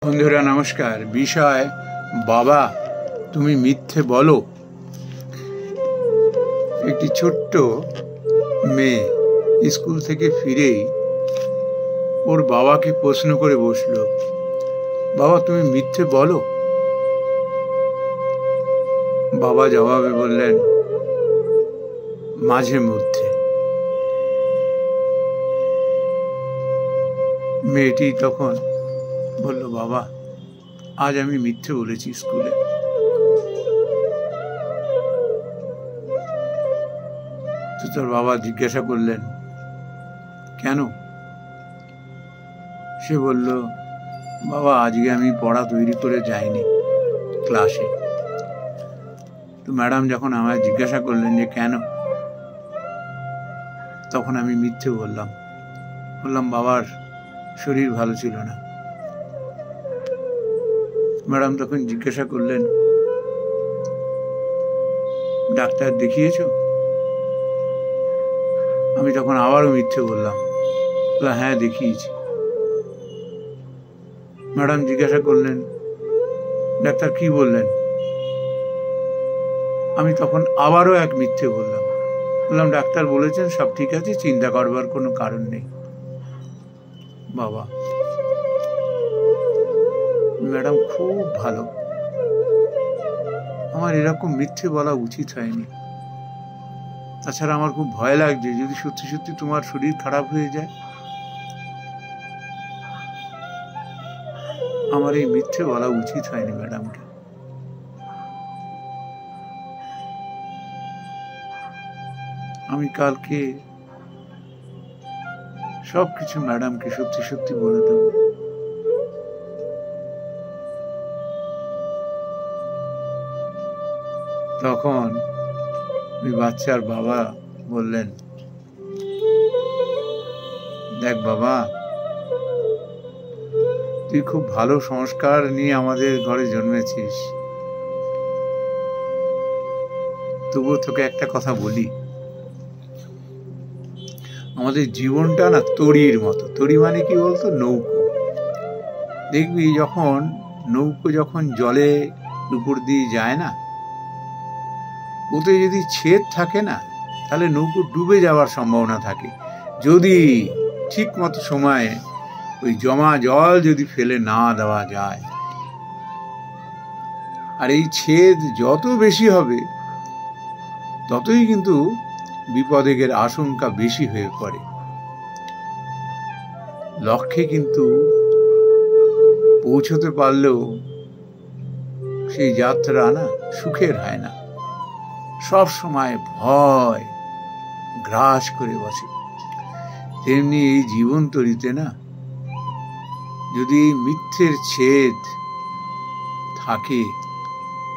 বন্ধুরা নমস্কার। বিষয় বাবা তুমি মিথ্যে বলো। একটি ছোট্ট মেয়ে স্কুল থেকে ফিরেই ওর বাবাকে প্রশ্ন করে বসলো, বাবা তুমি মিথ্যে বলো? বাবা জবাবে বললেন, মাঝে মধ্যে। মেয়েটি তখন বলল, বাবা আজ আমি মিথ্যে বলেছি স্কুলে। তো তোর বাবা জিজ্ঞাসা করলেন, কেন? সে বলল, বাবা আজকে আমি পড়া তৈরি করে যাইনি ক্লাসে। তো ম্যাডাম যখন আমায় জিজ্ঞাসা করলেন যে কেন, তখন আমি মিথ্যে বললাম বাবার শরীর ভালো ছিল না। ম্যাডাম তখন জিজ্ঞাসা করলেন, ডাক্তার দেখিয়েছো? আমি তখন আবারও মিথ্যে বললাম, হ্যাঁ দেখিয়েছি। ম্যাডাম জিজ্ঞাসা করলেন, ডাক্তার কি বললেন? আমি তখন আবারও এক মিথ্যে বললাম, ডাক্তার বলেছেন সব ঠিক আছে, চিন্তা করবার কোনো কারণ নেই। বাবা, ম্যাডাম খুব ভালো, আমার এরকম মিথ্যে বলা উচিত হয়নি। তাছাড়া আমার খুব ভয় লাগছে, যদি সত্যি সত্যি তোমার শরীর খারাপ হয়ে যায়। আমার এই মিথ্যে বলা উচিত হয়নি ম্যাডামকে। আমি কালকে সবকিছু ম্যাডামকে সত্যি সত্যি বলে দেব। তখন ওই বাচ্চার বাবা বললেন, দেখ বাবা, তুই খুব ভালো সংস্কার নিয়ে আমাদের ঘরে জন্মেছিস, তবুও তোকে একটা কথা বলি, আমাদের জীবনটা না তড়ির মতো। তড়ি মানে কি বলতো? নৌকো। দেখবি নৌকো যখন জলে উপর দিয়ে যায় না, ওতে যদি ছেদ থাকে না, তাহলে নৌকো ডুবে যাওয়ার সম্ভাবনা থাকে, যদি ঠিক মতো সময়ে ওই জমা জল যদি ফেলে না দেওয়া যায়। আর এই ছেদ যত বেশি হবে, ততই কিন্তু বিপদের আশঙ্কা বেশি হয়ে পড়ে। লক্ষ্যে কিন্তু পৌঁছতে পারলেও সেই যাত্রা না সুখের হয় না, সব সময় ভয় গ্রাস করে বসে। তেমনি এই জীবন তরিতে না, যদি মিথ্যের ছেদ থাকে,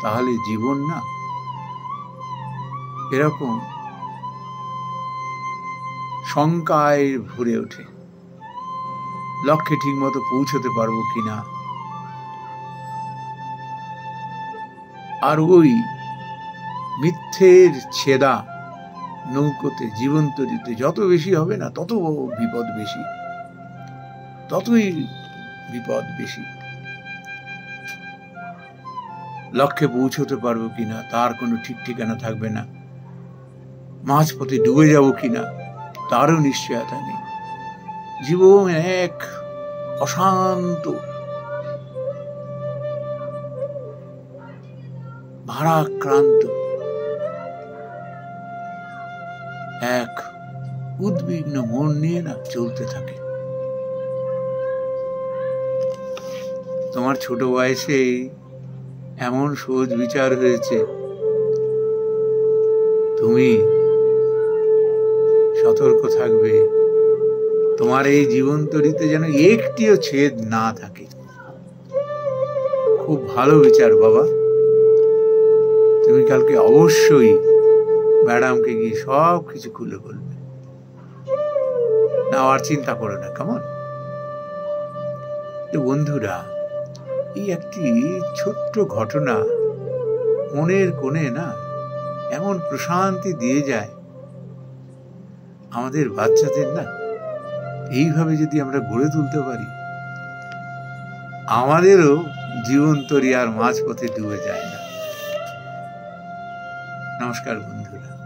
তাহলে জীবন না এরকম শঙ্কায় ভরে ওঠে, লক্ষ্যে ঠিক মতো পৌঁছতে পারবো কিনা। আর ওই মিথ্যের ছেদা নৌকোতে, জীবন তরিতে যত বেশি হবে না, তত বিপদ বেশি, ততই বিপদ বেশি। লক্ষ্যে পৌঁছতে পারবো কিনা তার কোনো ঠিক ঠিকানা থাকবে না, মাঝপথে ডুবে যাব কিনা তারও নিশ্চয়তা নেই। জীবন এক অশান্ত ভারাক্রান্ত এক উদ্বিগ্ন মন নিয়ে না চলতে থাকে। তোমার ছোট বয়সে এমন সহজ বিচার হয়েছে, তুমি সতর্ক থাকবে, তোমার এই জীবন তরিতে যেন একটিও ছেদ না থাকে। খুব ভালো বিচার বাবা, তুমি কালকে অবশ্যই ম্যাডামকে গিয়ে সব কিছু খুলে বলবে না, আর চিন্তা করো না। কেমন? বন্ধুরা, এই একটি ছোট্ট ঘটনা মনের কোণে না এমন প্রশান্তি দিয়ে যায়। আমাদের বাচ্চাদের না এইভাবে যদি আমরা গড়ে তুলতে পারি, আমাদেরও জীবন তরি আর মাঝপথে ডুবে যায় না। নমস্কার বন্ধুরা।